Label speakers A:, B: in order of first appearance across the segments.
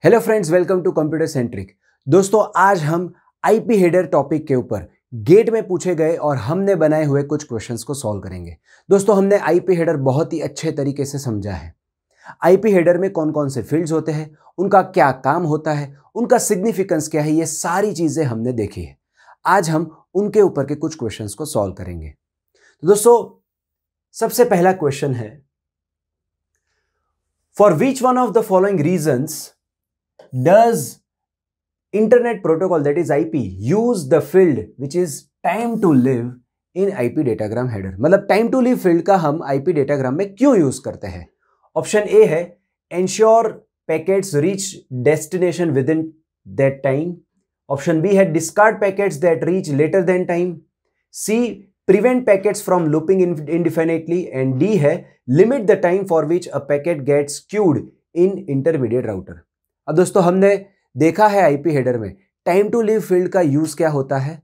A: Hello friends, welcome to computer centric. दोस्तों, आज हम आईपी हेडर टॉपिक के ऊपर गेट में पूछे गए और हमने बनाए हुए कुछ क्वेश्चंस को सॉल्व करेंगे। दोस्तों, हमने आईपी हेडर बहुत ही अच्छे तरीके से समझा है। आईपी हेडर में कौन कौन से फील्ड्स होते हैं, उनका क्या काम होता है, उनका सिग्निफिकेंस क्या है, ये सारी चीजें हमने देखी है। आज हम उनके ऊपर के कुछ क्वेश्चंस को सॉल्व करेंगे। तो दोस्तों, सबसे पहला क्वेश्चन है, for which one of the following reasons does internet protocol, that is IP, use the field which is time to live in IP datagram header? मतलब time to live field का हम IP datagram में क्यों use करते हैं? Option A है ensure packets reach destination within that time. Option b है discard packets that reach later than time. C, prevent packets from looping indefinitely. And D है limit the time for which a packet gets queued in intermediate router. अब दोस्तों, हमने देखा है IP header में time to live field का use क्या होता है?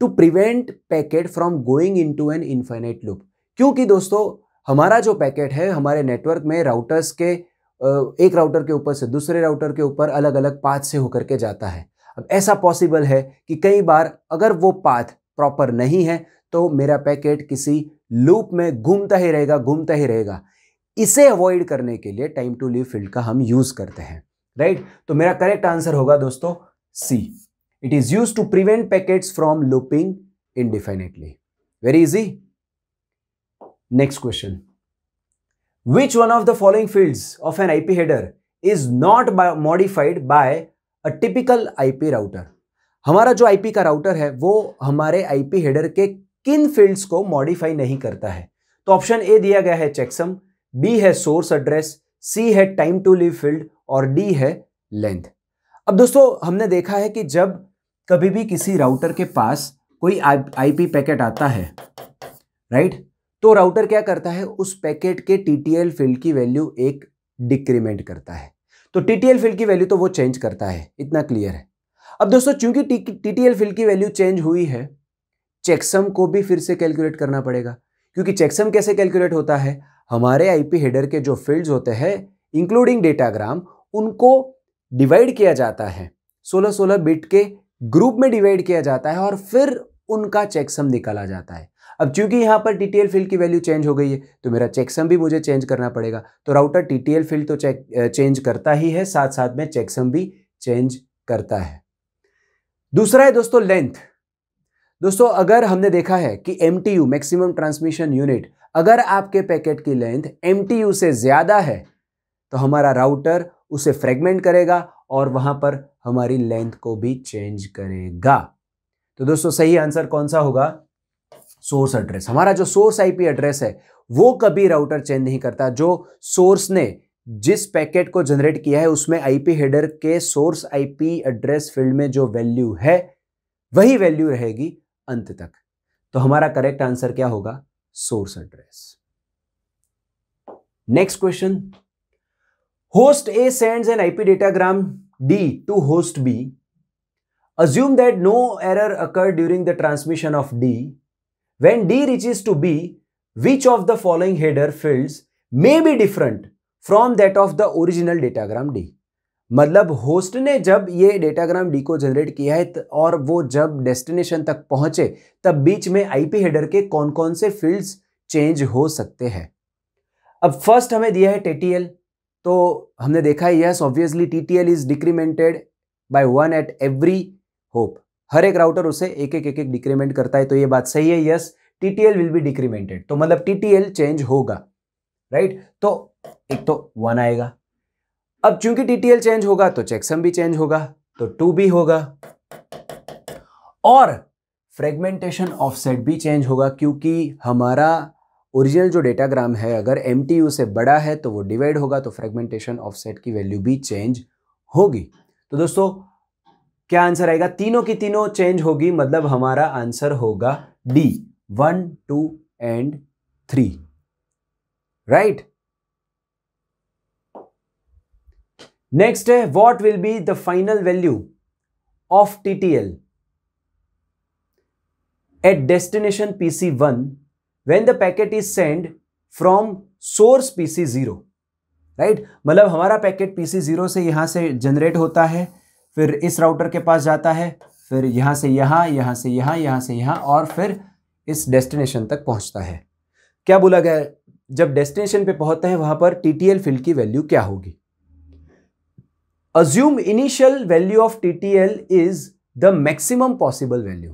A: To prevent packet from going into an infinite loop. क्योंकि दोस्तों, हमारा जो पैकेट है हमारे नेटवर्क में राउटर्स के एक राउटर के ऊपर से दूसरे राउटर के ऊपर अलग अलग पाथ से होकर के जाता है। अब ऐसा पॉसिबल है कि कई बार अगर वो पाथ प्रॉपर नहीं है तो मेरा पैकेट किसी लूप में घूमता ही रहेगा। इसे अवॉइड करने के लिए टाइम टू लिव फील्ड का हम यूज करते हैं, राइट? तो मेरा करेक्ट आंसर होगा दोस्तों C. It is used to prevent packets from looping indefinitely. Very easy. Next question, which one of the following fields of an IP header is not modified by a typical IP router? हमारा जो IP का router है वो हमारे IP header के किन fields को modify नहीं करता है? तो ऑप्शन ए दिया गया है चेकसम, बी है सोर्स एड्रेस, सी है टाइम टू लिव फील्ड और डी है लेंथ। अब दोस्तों, हमने देखा है कि जब कभी भी किसी राउटर के पास कोई आईपी पैकेट आता है, राइट, तो राउटर क्या करता है, उस पैकेट के टीटीएल फील्ड की वैल्यू एक डिक्रीमेंट करता है। तो टीटीएल फील्ड की वैल्यू तो वो चेंज करता है, इतना क्लियर है। अब दोस्तों, चूंकि टीटीएल फील्ड की वैल्यू चेंज हुई है, चेकसम को भी फिर से कैलकुलेट करना पड़ेगा। क्योंकि चेकसम कैसे कैलकुलेट होता है, हमारे आईपी हेडर के जो फील्ड्स होते हैं इंक्लूडिंग डेटाग्राम, उनको डिवाइड किया जाता है, 16 बिट के ग्रुप में डिवाइड किया जाता है और फिर उनका चेकसम निकाला जाता है। अब चूंकि यहां पर टीटीएल फील्ड की वैल्यू चेंज हो गई है तो मेरा चेकसम भी मुझे चेंज करना पड़ेगा। तो राउटर टीटीएल फील्ड तो चेंज करता ही है, साथ साथ में चेकसम भी चेंज करता है। दूसरा है दोस्तों लेंथ। दोस्तों, अगर हमने देखा है कि MTU, मैक्सिमम ट्रांसमिशन यूनिट, अगर आपके पैकेट की लेंथ MTU से ज्यादा है तो हमारा राउटर उसे फ्रेगमेंट करेगा और वहां पर हमारी लेंथ को भी चेंज करेगा। तो दोस्तों, सही आंसर कौन सा होगा? Source address. हमारा जो सोर्स आईपी एड्रेस है वो कभी राउटर चेंज नहीं करता। जो सोर्स ने जिस पैकेट को जनरेट किया है उसमें आईपी हेडर के सोर्स आईपी एड्रेस फील्ड में जो वैल्यू है वही वैल्यू रहेगी अंत तक। तो हमारा करेक्ट आंसर क्या होगा? Source address. Next question, host A sends an IP datagram D to host B. Assume that no error occurred during the transmission of D. When D reaches to B, which of the following header fields may be different from that of the original datagram D? मतलब host ने जब ये datagram D को generate किया है और वो जब डेस्टिनेशन तक पहुंचे तब बीच में आईपी हेडर के कौन कौन से फील्ड्स चेंज हो सकते हैं। अब फर्स्ट हमें दिया है टीटीएल, तो हमने देखा है yes obviously TTL is decremented by 1 at every hop. हर एक राउटर उसे एक एक डिक्रीमेंट करता है, तो ये बात सही है, यस टीटीएल विल बी डिक्रीमेंटेड। तो मतलब टीटीएल चेंज होगा, राइट? तो एक तो 1 आएगा। अब चूंकि टीटीएल चेंज होगा तो चेकसम भी चेंज होगा, तो 2 भी होगा और फ्रेगमेंटेशन ऑफसेट भी चेंज होगा, क्योंकि हमारा ओरिजिनल जो डेटाग्राम है अगर MTU से बड़ा है तो वो डिवाइड होगा, तो फ्रेगमेंटेशन ऑफसेट की वैल्यू भी चेंज होगी। तो दोस्तों, क्या आंसर आएगा? तीनों की तीनों चेंज होगी, मतलब हमारा आंसर होगा डी, 1, 2 एंड 3, राइट? नेक्स्ट है, what will be the final value of TTL at destination PC1 when the packet is sent from source PC0, right. मतलब हमारा पैकेट PC0 से यहाँ से जनरेट होता है, फिर इस राउटर के पास जाता है, फिर यहाँ से यहाँ, यहाँ से यहाँ, यहाँ से यहाँ, और फिर इस डेस्टिनेशन तक पहुँचता है। क्या बोला गया, जब डेस्टिनेशन पे पहुँचते हैं वहाँ पर TTL फील्ड की वैल्यू क्या होगी। Assume initial value of TTL is the maximum possible value।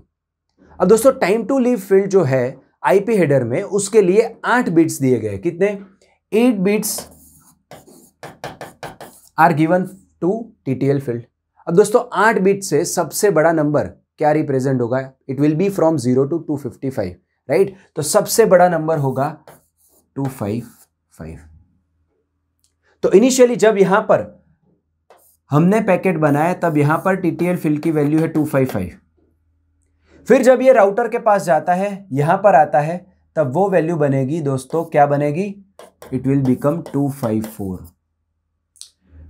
A: अब दोस्तों टाइम टू लीव फील्ड जो है IP हेडर में, उसके लिए 8 बिट्स दिए गए। कितने? 8 bits are given to TTL field. अब दोस्तों 8 बिट से सबसे बड़ा नंबर क्या रिप्रेजेंट होगा? It will be from 0 to 255, right. तो सबसे बड़ा नंबर होगा 255। तो इनिशियली जब यहां पर हमने पैकेट बनाया तब यहां पर TTL फील्ड की वैल्यू है 255। फिर जब ये राउटर के पास जाता है, यहां पर आता है, तब वो वैल्यू बनेगी दोस्तों, क्या बनेगी? It will become 254।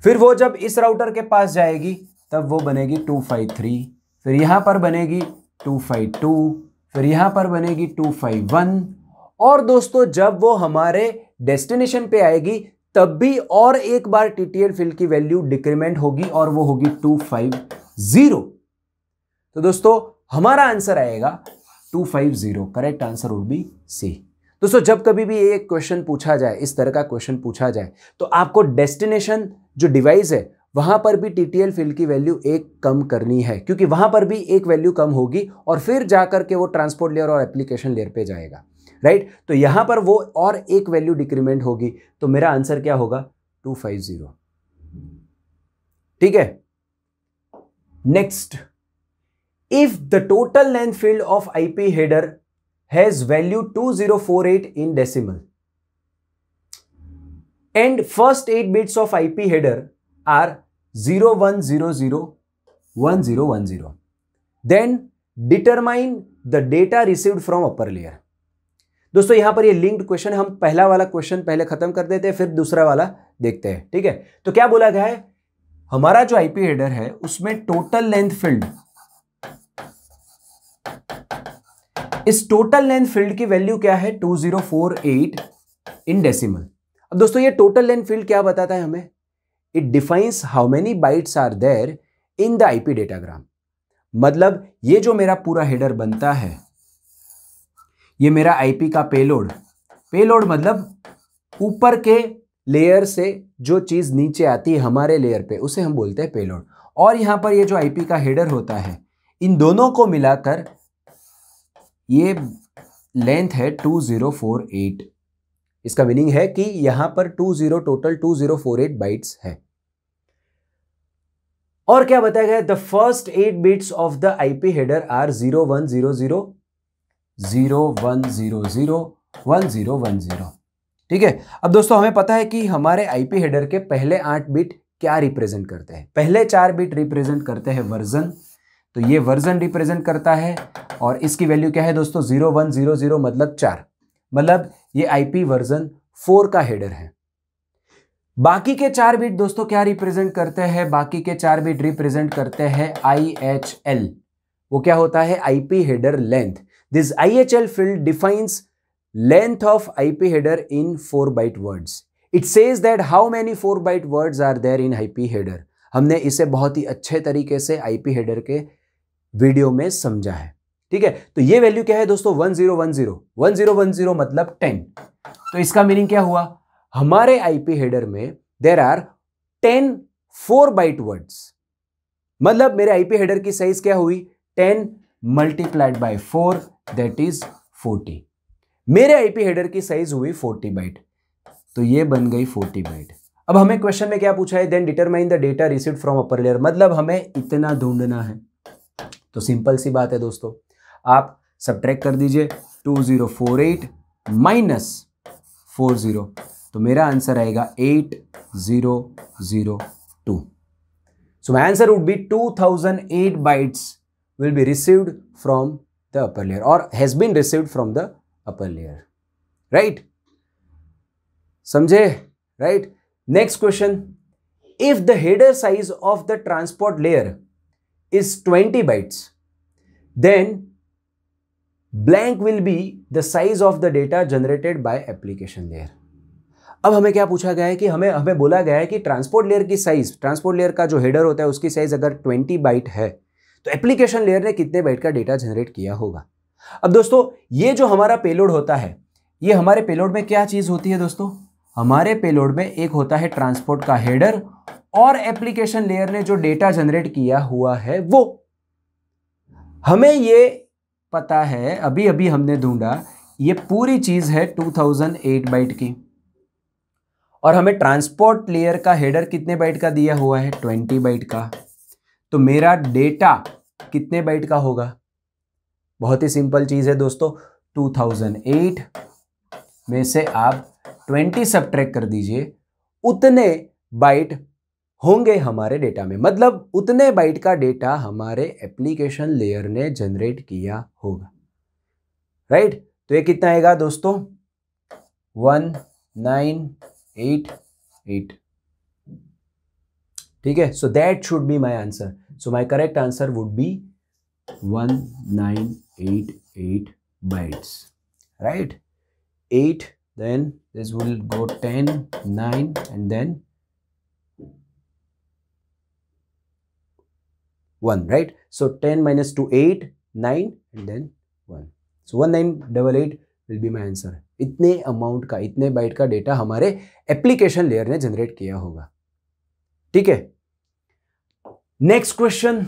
A: फिर वो जब इस राउटर के पास जाएगी तब वो बनेगी 253, फिर यहां पर बनेगी 252, फिर यहां पर बनेगी 251, और दोस्तों जब वो हमारे डेस्टिनेशन पे आएगी तब भी और एक बार TTL फील्ड की वैल्यू डिक्रीमेंट होगी और वो होगी 250। तो दोस्तों हमारा आंसर आएगा 250। Correct answer would be c. दोस्तों जब कभी भी एक क्वेश्चन पूछा जाए, इस तरह का क्वेश्चन पूछा जाए, तो आपको डेस्टिनेशन जो डिवाइस है वहां पर भी TTL फील्ड की वैल्यू एक कम करनी है, क्योंकि वहां पर भी एक वैल्यू कम होगी और फिर जाकर के वो ट्रांसपोर्ट लेयर और एप्लीकेशन लेयर पे जाएगा, राइट। तो यहां पर वो और एक वैल्यू डिक्रीमेंट होगी, तो मेरा आंसर क्या होगा? 250। ठीक है। Next, if the total length field of IP header has value 2048 in decimal and first 8 bits of IP header are 01001010, then determine the data received from upper layer। दोस्तों यहां पर ये लिंक्ड क्वेश्चन, हम पहला वाला क्वेश्चन पहले खत्म कर देते हैं, फिर दूसरा वाला देखते हैं। ठीक है। तो क्या बोला गया है, हमारा जो IP हेडर है उसमें टोटल लेंथ फील्ड, इस टोटल लेंथ फील्ड की वैल्यू क्या है? 2048 इन डेसिमल। अब दोस्तों ये टोटल लेंथ फील्ड क्या बताता है हमें? It defines how many bytes are there in the IP datagram. मतलब ये जो मेरा पूरा हेडर बनता है, ये मेरा IP का पेलोड, पेलोड मतलब ऊपर के लेयर से जो चीज नीचे आती है हमारे लेयर पे, उसे हम बोलते हैं पेलोड। और यहां पर ये जो IP का हेडर होता है, इन दोनों को मिलाकर ये लेंथ है 2048। इसका मीनिंग है कि यहां पर टोटल 2048 बाइट्स है। और क्या बताया गया? The first 8 bits of the IP header are 0100 0100 1010। ठीक है। अब दोस्तों हमें पता है कि हमारे IP हेडर के पहले 8 बिट क्या रिप्रेजेंट करते हैं? पहले 4 बिट रिप्रेजेंट करते हैं वर्जन, तो ये वर्जन रिप्रेजेंट करता है, और इसकी वैल्यू क्या है दोस्तों? 0100 मतलब 4, मतलब ये IP वर्जन 4 का हेडर है। बाकी के 4 बिट दोस्तों क्या रिप्रेजेंट करते हैं? बाकी के 4 बिट रिप्रेजेंट करते हैं IHL। वो क्या होता है? IP header length. This IHL field defines length of IP header in 4 byte words. It says that how many 4 byte words are there in IP header. हमने इसे बहुत ही अच्छे तरीके से IP हेडर के वीडियो में समझा है। ठीक है। तो ये वैल्यू क्या है दोस्तों? 1010 1010 मतलब 10। तो इसका मीनिंग क्या हुआ? हमारे IP हेडर में देयर आर 10 4 बाइट वर्ड्स। मतलब मेरे IP हेडर की साइज क्या हुई? 10 मल्टीप्लाइड बाय 4 दैट इज 40। मेरे IP हेडर की साइज हुई 40 बाइट, तो ये बन गई 40 बाइट। अब हमें क्वेश्चन में क्या पूछा है? Then determine the data received from upper layer. मतलब हमें इतना ढूंढना है। तो सिंपल सी बात है दोस्तों, आप सब्ट्रैक्ट कर दीजिए 2048 माइनस 40, तो मेरा आंसर आएगा 8002। So my answer would be 2008 bytes will be received from the upper layer और has been received from the upper layer, right? समझे? Right. Next question, if the header size of the transport layer is 20 bytes, then blank will be the size of the data generated by application layer। अब हमें क्या पूछा गया है कि हमें बोला गया है कि ट्रांसपोर्ट लेयर की साइज, ट्रांसपोर्ट लेयर का जो हेडर होता है उसकी साइज अगर 20 बाइट है तो एप्लीकेशन लेयर ने कितने बाइट का डेटा जनरेट किया होगा। अब दोस्तों ये जो हमारा पेलोड होता है, ये हमारे पेलोड में क्या चीज होती है दोस्तों, हमारे पेलोड में एक होता है ट्रांसपोर्ट का हेडर और एप्लीकेशन लेयर ने जो डेटा जनरेट किया हुआ है वो। हमें ये पता है, अभी अभी हमने ढूंढा, ये पूरी चीज है 2008 बाइट की और हमें ट्रांसपोर्ट लेयर का हेडर कितने बाइट का दिया हुआ है, 20 बाइट का। तो मेरा डेटा कितने बाइट का होगा, बहुत ही सिंपल चीज है दोस्तों, 2008 में से आप 20 सब्ट्रैक्ट कर दीजिए, उतने बाइट होंगे हमारे डेटा में, मतलब उतने बाइट का डेटा हमारे एप्लीकेशन लेयर ने जनरेट किया होगा, राइट। तो ये कितना आएगा दोस्तों, 1988, ठीक है। So that should be my answer, so my correct answer would B 1988 bytes, right? 8, then this will go 10, 9 and then 1, right? So 10 minus 2, 8, 9 and then 1. So 1988 will be my answer. इतने amount का, इतने bite का data हमारे application layer ने generate किया होगा, ठीक है। Next question,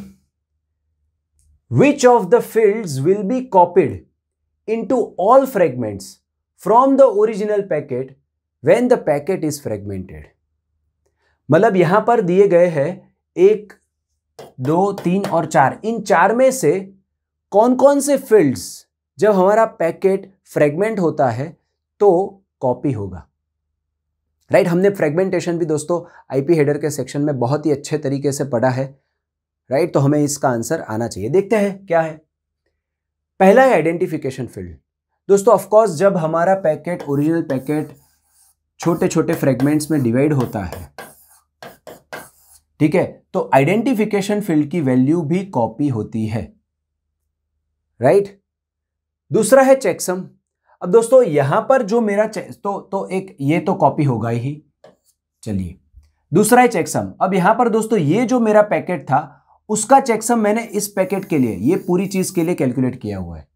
A: which of the fields will be copied into all fragments from the original packet when the packet is fragmented। मतलब यहां पर दिए गए हैं 1, 2, 3 और 4, इन 4 में से कौन कौन से फील्ड्स जब हमारा पैकेट फ्रेगमेंट होता है तो कॉपी होगा, राइट। हमने फ्रेगमेंटेशन भी दोस्तों आईपी हेडर के सेक्शन में बहुत ही अच्छे तरीके से पढ़ा है, राइट। तो हमें इसका आंसर आना चाहिए। देखते हैं क्या है। पहला है आइडेंटिफिकेशन फील्ड। दोस्तों ऑफ कोर्स जब हमारा पैकेट, ओरिजिनल पैकेट छोटे छोटे फ्रेगमेंट्स में डिवाइड होता है, ठीक है, तो आइडेंटिफिकेशन फील्ड की वैल्यू भी कॉपी होती है, राइट। दूसरा है चेकसम। अब दोस्तों यहां पर जो मेरा तो एक ये तो कॉपी होगा ही, चलिए। दूसरा है चेकसम। अब यहां पर दोस्तों ये जो मेरा पैकेट था उसका चेकसम मैंने इस पैकेट के लिए, ये पूरी चीज के लिए कैलकुलेट किया हुआ है।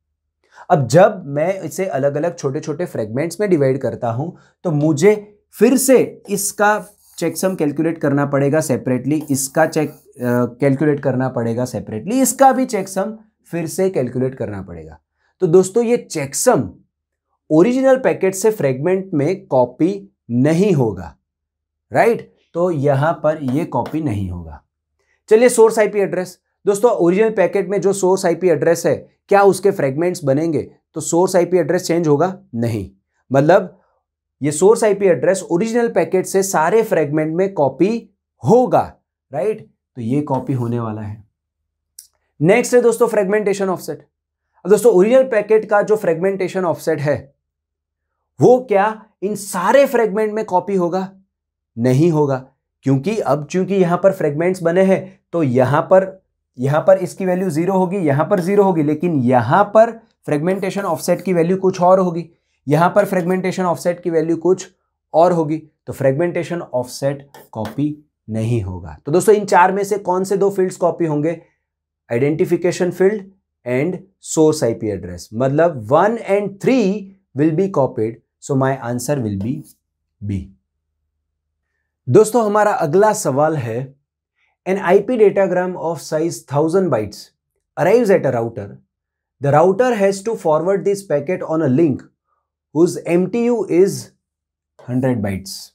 A: अब जब मैं इसे अलग अलग छोटे छोटे फ्रेगमेंट्स में डिवाइड करता हूं तो मुझे फिर से इसका चेकसम कैलकुलेट करना पड़ेगा सेपरेटली, इसका कैलकुलेट करना पड़ेगा सेपरेटली, इसका भी चेकसम फिर से कैलकुलेट करना पड़ेगा। तो दोस्तों ये चेकसम ओरिजिनल पैकेट से फ्रेगमेंट में कॉपी नहीं होगा, राइट। तो यहां पर ये कॉपी नहीं होगा। चलिए सोर्स आईपी एड्रेस। दोस्तों ओरिजिनल पैकेट में जो सोर्स आईपी एड्रेस है, क्या उसके फ्रेगमेंट्स बनेंगे तो सोर्स आईपी एड्रेस चेंज होगा? नहीं। मतलब ये source IP address original packet से सारे फ्रेगमेंट में कॉपी होगा, राइट। तो ये कॉपी होने वाला है। नेक्स्ट है दोस्तों फ्रेगमेंटेशन ऑफसेट। अब दोस्तों ओरिजिनल पैकेट का जो फ्रेगमेंटेशन ऑफसेट है वो क्या इन सारे फ्रेगमेंट में कॉपी होगा? नहीं होगा, क्योंकि अब चूंकि यहां पर फ्रेगमेंट्स बने हैं तो यहां पर इसकी वैल्यू 0 होगी, यहां पर 0 होगी, लेकिन यहां पर फ्रेगमेंटेशन ऑफसेट की वैल्यू कुछ और होगी, यहां पर फ्रेगमेंटेशन ऑफसेट की वैल्यू कुछ और होगी। तो फ्रेगमेंटेशन ऑफसेट कॉपी नहीं होगा। तो दोस्तों इन 4 में से कौन से 2 फील्ड्स कॉपी होंगे? Identification field and source IP address. मतलब 1 and 3 will be copied, so my answer will be b. दोस्तों हमारा अगला सवाल है, an IP datagram of size 1000 bytes arrives at a router. The router has to forward this packet on a link whose MTU is 100 bytes.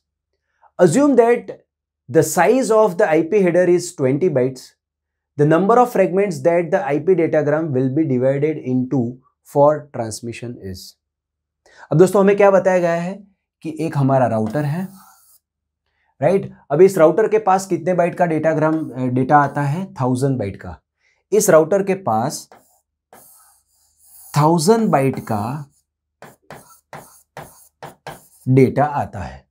A: Assume that the size of the IP header is 20 bytes. The number of fragments that the IP datagram will be divided into for transmission is. अब दोस्तों हमें क्या बताया गया है कि एक हमारा राउटर है, राइट। अब इस राउटर के पास कितने बाइट का डेटा आता है? 1000 बाइट का। इस राउटर के पास 1000 बाइट का डेटा आता है।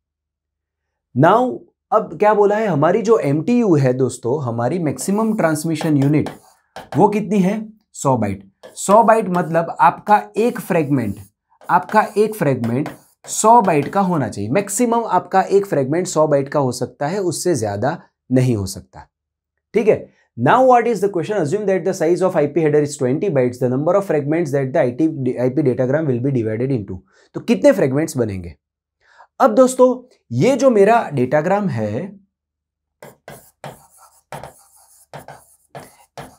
A: नाउ अब क्या बोला है, हमारी जो MTU है दोस्तों, हमारी मैक्सिमम ट्रांसमिशन यूनिट, वो कितनी है? 100 बाइट। 100 बाइट मतलब आपका एक फ्रेगमेंट 100 बाइट का होना चाहिए। मैक्सिमम आपका एक फ्रेगमेंट 100 बाइट का हो सकता है, उससे ज्यादा नहीं हो सकता। ठीक है। Now what is the question? Assume that the size of IP header is 20 bytes. The number of fragments that the IP datagram will be divided into. तो कितने फ्रेगमेंट्स बनेंगे? अब दोस्तों ये जो मेरा डेटाग्राम है,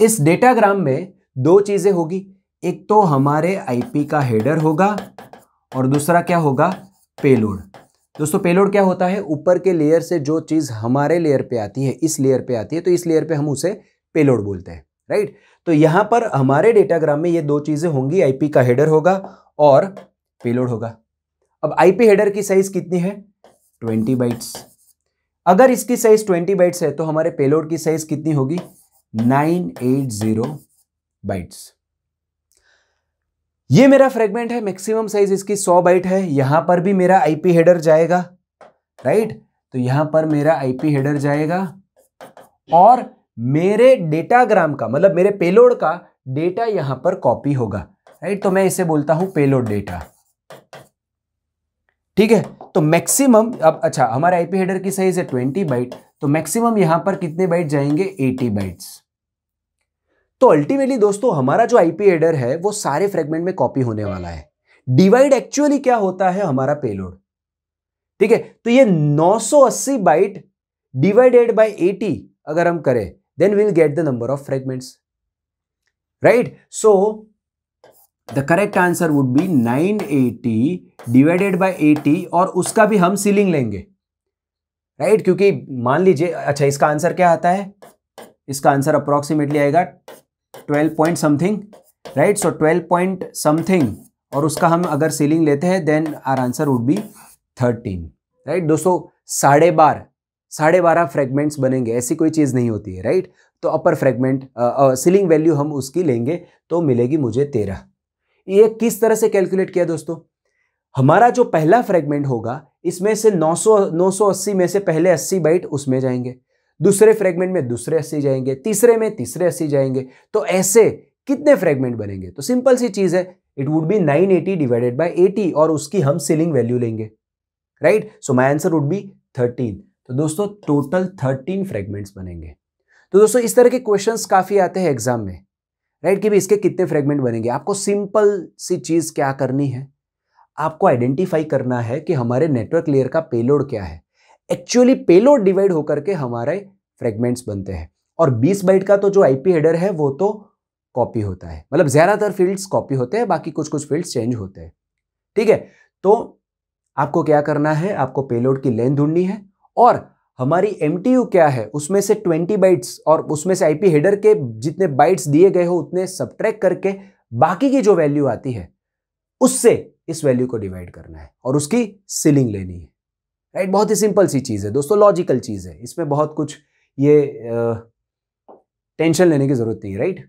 A: इस डेटाग्राम में दो चीजें होगी। एक तो हमारे आईपी का हेडर होगा और दूसरा क्या होगा? पेलोड। दोस्तों पेलोड क्या होता है? ऊपर के लेयर से जो चीज हमारे लेयर पे आती है, इस लेयर पे आती है, तो इस लेयर पे हम उसे पेलोड बोलते हैं, राइट। तो यहां पर हमारे डेटाग्राम में ये दो चीजें होंगी, आईपी का हेडर होगा और पेलोड होगा। अब आईपी हेडर की साइज कितनी है? 20 बाइट्स। अगर इसकी साइज 20 बाइट्स है तो हमारे पेलोड की साइज कितनी होगी? 980 बाइट्स। ये मेरा फ्रेगमेंट है, मैक्सिमम साइज इसकी 100 बाइट है। यहां पर भी मेरा आईपी हेडर जाएगा, राइट। तो यहां पर मेरा आईपी हेडर जाएगा और मेरे डेटाग्राम का मतलब मेरे पेलोड का डेटा यहां पर कॉपी होगा, राइट। तो मैं इसे बोलता हूं पेलोड डेटा, ठीक है। तो मैक्सिमम, अब अच्छा हमारे आईपी हेडर की साइज है 20 बाइट, तो मैक्सिमम यहां पर कितने बाइट जाएंगे? 80 बाइट्स। तो अल्टीमेटली दोस्तों हमारा जो आईपी हेडर है वो सारे फ्रेगमेंट में कॉपी होने वाला है। डिवाइड एक्चुअली क्या होता है? हमारा पेलोड, ठीक है। तो ये 980 बाइट डिवाइडेड बाय 80 अगर हम करें, then will get the number of fragments, right. So the correct answer would be 980 divided by 80 और उसका भी हम सीलिंग लेंगे, राइट। क्योंकि मान लीजिए, अच्छा इसका आंसर क्या आता है? इसका आंसर अप्रोक्सीमेटली आएगा 12 point something, right. So 12 point something और उसका हम अगर सीलिंग लेते हैं then our answer would be 13, right. दोस्तों 12.5 फ्रेगमेंट्स बनेंगे, ऐसी कोई चीज नहीं होती है, राइट। तो अपर फ्रेगमेंट सीलिंग वैल्यू हम उसकी लेंगे तो मिलेगी मुझे 13। ये किस तरह से कैलकुलेट किया दोस्तों? हमारा जो पहला फ्रेगमेंट होगा इसमें से 980 में से पहले 80 बाइट उसमें जाएंगे, दूसरे फ्रेगमेंट में दूसरे 80 जाएंगे, तीसरे में तीसरे 80 जाएंगे। तो ऐसे कितने फ्रेगमेंट बनेंगे? तो सिंपल सी चीज है, it would be 980 divided by 80 और उसकी हम सीलिंग वैल्यू लेंगे, right. So my answer would be 13। तो दोस्तों टोटल 13 फ्रेगमेंट्स बनेंगे। तो दोस्तों इस तरह के क्वेश्चंस काफी आते हैं एग्जाम में, राइट, कि भी इसके कितने फ्रेगमेंट बनेंगे। आपको सिंपल सी चीज क्या करनी है? आपको आइडेंटिफाई करना है कि हमारे नेटवर्क लेयर का पेलोड क्या है। एक्चुअली पेलोड डिवाइड होकर के हमारे फ्रेगमेंट्स बनते हैं और 20 बाइट का तो जो आईपी हेडर है वो तो कॉपी होता है, मतलब ज्यादातर फील्ड्स कॉपी होते हैं, बाकी कुछ कुछ फील्ड्स चेंज होते हैं, ठीक है। तो आपको क्या करना है? आपको पेलोड की लेंथ ढूंढनी है और हमारी एमटीयू क्या है उसमें से 20 बाइट्स और उसमें से आईपी हेडर के जितने बाइट्स दिए गए हो उतने सबट्रैक्ट करके बाकी की जो वैल्यू आती है उससे इस वैल्यू को डिवाइड करना है और उसकी सीलिंग लेनी है, राइट। बहुत ही सिंपल सी चीज है दोस्तों, लॉजिकल चीज है, इसमें बहुत कुछ ये टेंशन लेने की जरूरत नहीं है, राइट।